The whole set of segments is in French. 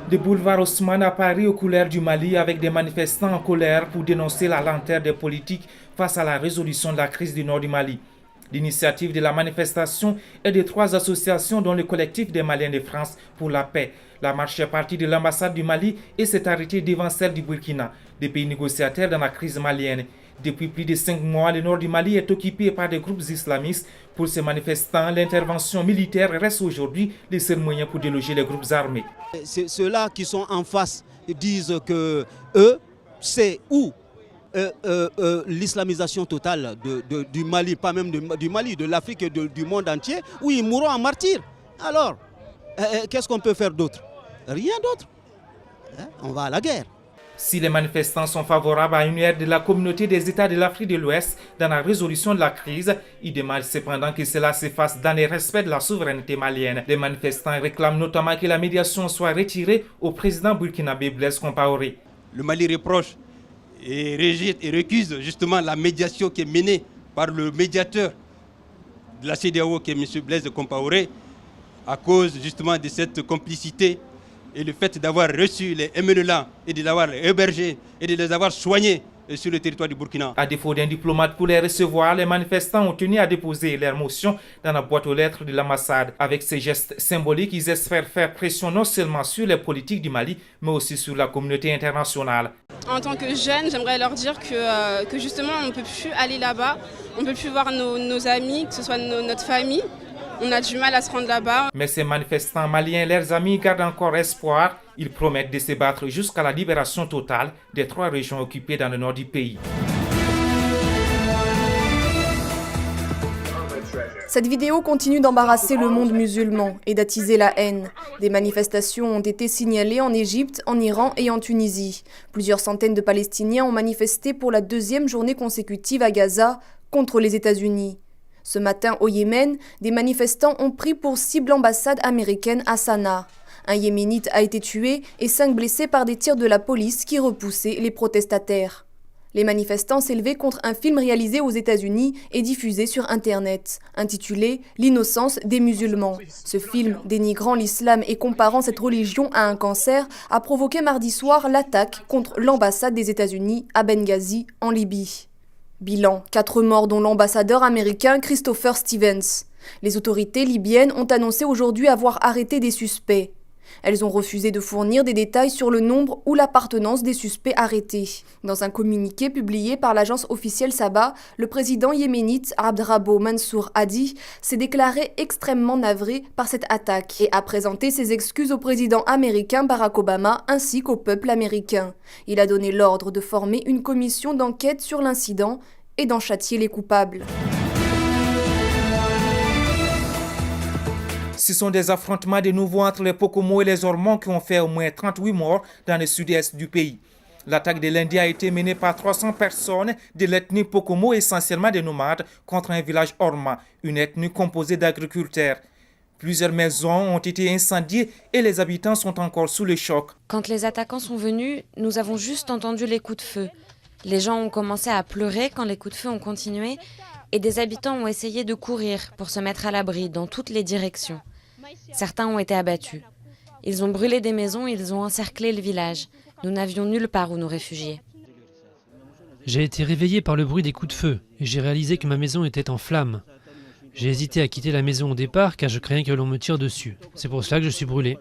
de boulevard Haussmann à Paris aux couleurs du Mali avec des manifestants en colère pour dénoncer la lenteur des politiques face à la résolution de la crise du nord du Mali. L'initiative de la manifestation est de 3 associations dont le collectif des Maliens de France pour la paix. La marche est partie de l'ambassade du Mali et s'est arrêtée devant celle du Burkina, des pays négociateurs dans la crise malienne. Depuis plus de 5 mois, le nord du Mali est occupé par des groupes islamistes. Pour ces manifestants, l'intervention militaire reste aujourd'hui le seul moyen pour déloger les groupes armés. Ceux-là qui sont en face disent que eux, c'est où l'islamisation totale du Mali, pas même du Mali, de l'Afrique et du monde entier, où ils mourront en martyrs. Alors, qu'est-ce qu'on peut faire d'autre? Rien d'autre. On va à la guerre. Si les manifestants sont favorables à une aide de la communauté des États de l'Afrique de l'Ouest dans la résolution de la crise, ils demandent cependant que cela se fasse dans le respect de la souveraineté malienne. Les manifestants réclament notamment que la médiation soit retirée au président burkinabé Blaise Compaoré. Le Mali reproche et rejette et récuse justement la médiation qui est menée par le médiateur de la CEDEAO qui est M. Blaise Compaoré à cause justement de cette complicité et le fait d'avoir reçu les MNLA et de les avoir hébergés et de les avoir soignés sur le territoire du Burkina. À défaut d'un diplomate pour les recevoir, les manifestants ont tenu à déposer leur motion dans la boîte aux lettres de l'ambassade. Avec ces gestes symboliques, ils espèrent faire pression non seulement sur les politiques du Mali, mais aussi sur la communauté internationale. En tant que jeune, j'aimerais leur dire que justement, on ne peut plus aller là-bas, on ne peut plus voir nos amis, que ce soit notre famille. On a du mal à se rendre là-bas. Mais ces manifestants maliens et leurs amis gardent encore espoir. Ils promettent de se battre jusqu'à la libération totale des 3 régions occupées dans le nord du pays. Cette vidéo continue d'embarrasser le monde musulman et d'attiser la haine. Des manifestations ont été signalées en Égypte, en Iran et en Tunisie. Plusieurs centaines de Palestiniens ont manifesté pour la 2e journée consécutive à Gaza contre les États-Unis. Ce matin, au Yémen, des manifestants ont pris pour cible l'ambassade américaine à Sanaa. Un Yéménite a été tué et 5 blessés par des tirs de la police qui repoussaient les protestataires. Les manifestants s'élevaient contre un film réalisé aux États-Unis et diffusé sur Internet, intitulé « L'innocence des musulmans ». Ce film, dénigrant l'islam et comparant cette religion à un cancer, a provoqué mardi soir l'attaque contre l'ambassade des États-Unis à Benghazi, en Libye. Bilan, 4 morts dont l'ambassadeur américain Christopher Stevens. Les autorités libyennes ont annoncé aujourd'hui avoir arrêté des suspects. Elles ont refusé de fournir des détails sur le nombre ou l'appartenance des suspects arrêtés. Dans un communiqué publié par l'agence officielle Saba, le président yéménite Abdrabbo Mansour Hadi s'est déclaré extrêmement navré par cette attaque et a présenté ses excuses au président américain Barack Obama ainsi qu'au peuple américain. Il a donné l'ordre de former une commission d'enquête sur l'incident et d'en châtier les coupables. Ce sont des affrontements de nouveau entre les Pokomo et les Ormonds qui ont fait au moins 38 morts dans le sud-est du pays. L'attaque de lundi a été menée par 300 personnes de l'ethnie Pokomo, essentiellement des nomades, contre un village Orma, une ethnie composée d'agriculteurs. Plusieurs maisons ont été incendiées et les habitants sont encore sous le choc. Quand les attaquants sont venus, nous avons juste entendu les coups de feu. Les gens ont commencé à pleurer quand les coups de feu ont continué et des habitants ont essayé de courir pour se mettre à l'abri dans toutes les directions. Certains ont été abattus. Ils ont brûlé des maisons, ils ont encerclé le village. Nous n'avions nulle part où nous réfugier. J'ai été réveillé par le bruit des coups de feu et j'ai réalisé que ma maison était en flammes. J'ai hésité à quitter la maison au départ car je craignais que l'on me tire dessus. C'est pour cela que je suis brûlé.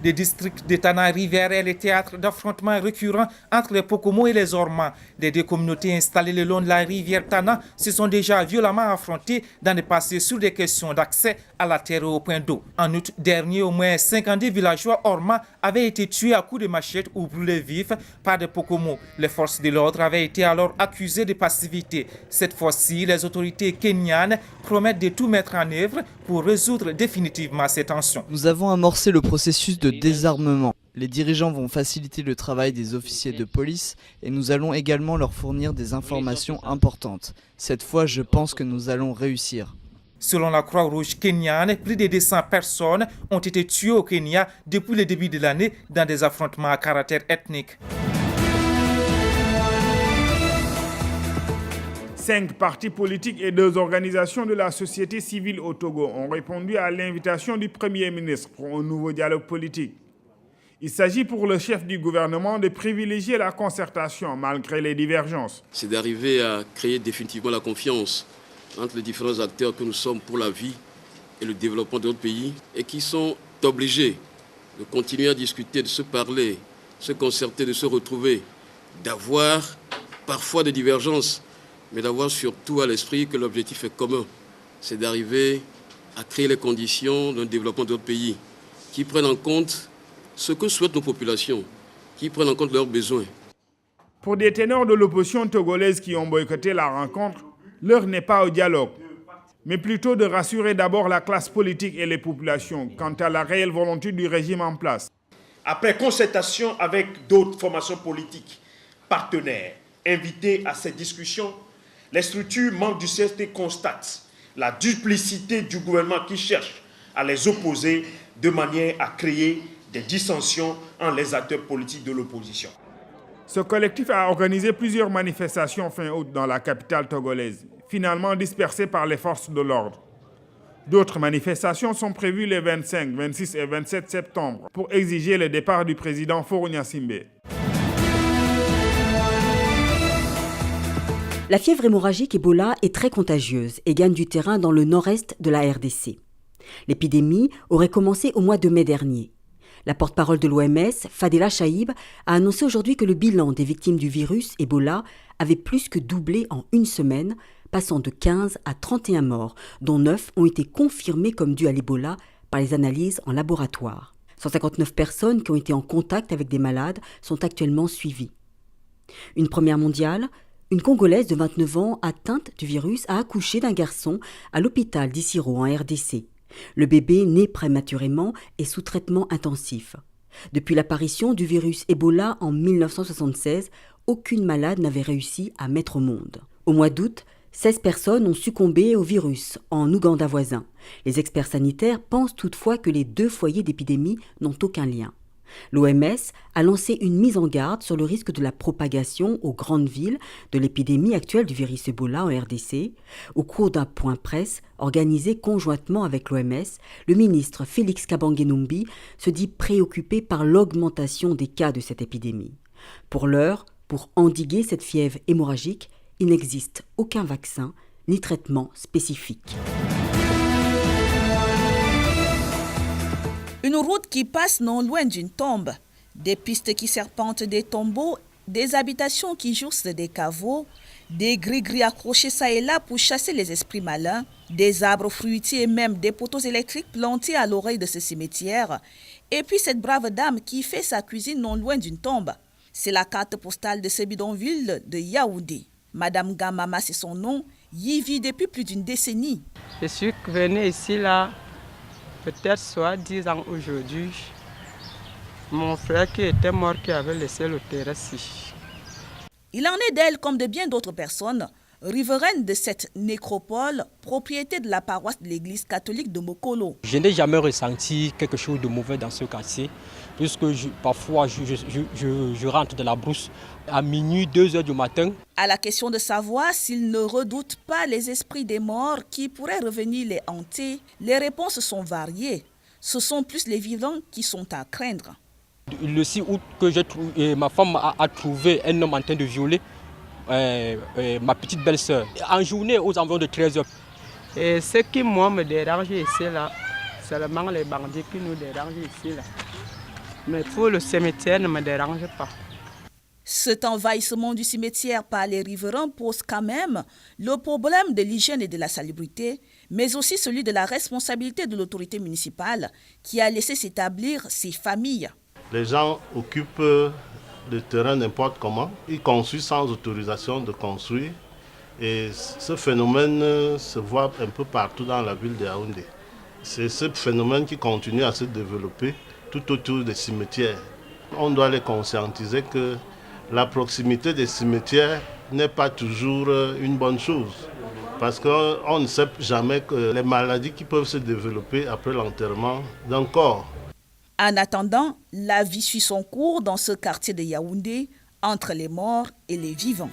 Le district de Tana Rivière est le théâtre d'affrontements récurrents entre les Pokomo et les Orma. Les 2 communautés installées le long de la rivière Tana se sont déjà violemment affrontées dans le passé sur des questions d'accès à la terre et au point d'eau. En août dernier, au moins 52 villageois Orma avaient été tués à coups de machette ou brûlés vifs par des Pokomo. Les forces de l'ordre avaient été alors accusées de passivité. Cette fois-ci, les autorités kenyanes promettent de tout mettre en œuvre pour résoudre définitivement ces tensions. Nous avons amorcé le processus de désarmement. Les dirigeants vont faciliter le travail des officiers de police et nous allons également leur fournir des informations importantes. Cette fois, je pense que nous allons réussir. Selon la Croix-Rouge kenyane, plus de 200 personnes ont été tuées au Kenya depuis le début de l'année dans des affrontements à caractère ethnique. 5 partis politiques et 2 organisations de la société civile au Togo ont répondu à l'invitation du Premier ministre pour un nouveau dialogue politique. Il s'agit pour le chef du gouvernement de privilégier la concertation malgré les divergences. C'est d'arriver à créer définitivement la confiance entre les différents acteurs que nous sommes pour la vie et le développement de notre pays et qui sont obligés de continuer à discuter, de se parler, de se concerter, de se retrouver, d'avoir parfois des divergences, mais d'avoir surtout à l'esprit que l'objectif est commun. C'est d'arriver à créer les conditions d'un développement de notre pays qui prennent en compte ce que souhaitent nos populations, qui prennent en compte leurs besoins. Pour des ténors de l'opposition togolaise qui ont boycotté la rencontre, l'heure n'est pas au dialogue, mais plutôt de rassurer d'abord la classe politique et les populations quant à la réelle volonté du régime en place. Après concertation avec d'autres formations politiques, partenaires, invités à ces discussions, les structures membres du CST constatent la duplicité du gouvernement qui cherche à les opposer de manière à créer des dissensions entre les acteurs politiques de l'opposition. Ce collectif a organisé plusieurs manifestations fin août dans la capitale togolaise, finalement dispersées par les forces de l'ordre. D'autres manifestations sont prévues les 25, 26 et 27 septembre pour exiger le départ du président Faure Gnassingbé. La fièvre hémorragique Ebola est très contagieuse et gagne du terrain dans le nord-est de la RDC. L'épidémie aurait commencé au mois de mai dernier. La porte-parole de l'OMS, Fadela Chaïb, a annoncé aujourd'hui que le bilan des victimes du virus Ebola avait plus que doublé en une semaine, passant de 15 à 31 morts, dont 9 ont été confirmés comme dus à l'Ebola par les analyses en laboratoire. 159 personnes qui ont été en contact avec des malades sont actuellement suivies. Une première mondiale, une Congolaise de 29 ans atteinte du virus a accouché d'un garçon à l'hôpital d'Issiro en RDC. Le bébé, né prématurément, est sous traitement intensif. Depuis l'apparition du virus Ebola en 1976, aucune malade n'avait réussi à mettre au monde. Au mois d'août, 16 personnes ont succombé au virus en Ouganda voisin. Les experts sanitaires pensent toutefois que les 2 foyers d'épidémie n'ont aucun lien. L'OMS a lancé une mise en garde sur le risque de la propagation aux grandes villes de l'épidémie actuelle du virus Ebola en RDC. Au cours d'un point presse organisé conjointement avec l'OMS, le ministre Félix Kabange-Numbi se dit préoccupé par l'augmentation des cas de cette épidémie. Pour l'heure, pour endiguer cette fièvre hémorragique, il n'existe aucun vaccin ni traitement spécifique. Une route qui passe non loin d'une tombe, des pistes qui serpentent des tombeaux, des habitations qui jouxtent des caveaux, des gris-gris accrochés ça et là pour chasser les esprits malins, des arbres fruitiers et même des poteaux électriques plantés à l'oreille de ce cimetière, et puis cette brave dame qui fait sa cuisine non loin d'une tombe. C'est la carte postale de ce bidonville de Yaoundé. Madame Gamama, c'est son nom, y vit depuis plus d'une décennie. Je suis venue ici là. Peut-être soit 10 ans aujourd'hui, mon frère qui était mort, qui avait laissé le terrain-ci. Il en est d'elle comme de bien d'autres personnes, riveraines de cette nécropole, propriété de la paroisse de l'église catholique de Mokolo. Je n'ai jamais ressenti quelque chose de mauvais dans ce quartier, puisque parfois je rentre de la brousse à minuit, 2 heures du matin. À la question de savoir s'ils ne redoutent pas les esprits des morts qui pourraient revenir les hanter, les réponses sont variées. Ce sont plus les vivants qui sont à craindre. Le 6 août, ma femme a trouvé un homme en train de violer ma petite belle-sœur, en journée aux environs de 13 heures. Et ce qui, moi, me dérange ici, là, c'est seulement les bandits qui nous dérangent ici, là. Mais pour le cimetière, ne me dérange pas. Cet envahissement du cimetière par les riverains pose quand même le problème de l'hygiène et de la salubrité, mais aussi celui de la responsabilité de l'autorité municipale qui a laissé s'établir ces familles. Les gens occupent le terrain n'importe comment. Ils construisent sans autorisation de construire. Et ce phénomène se voit un peu partout dans la ville de Yaoundé. C'est ce phénomène qui continue à se développer tout autour des cimetières. On doit les conscientiser que la proximité des cimetières n'est pas toujours une bonne chose. Parce qu'on ne sait jamais que les maladies qui peuvent se développer après l'enterrement d'un corps. En attendant, la vie suit son cours dans ce quartier de Yaoundé, entre les morts et les vivants.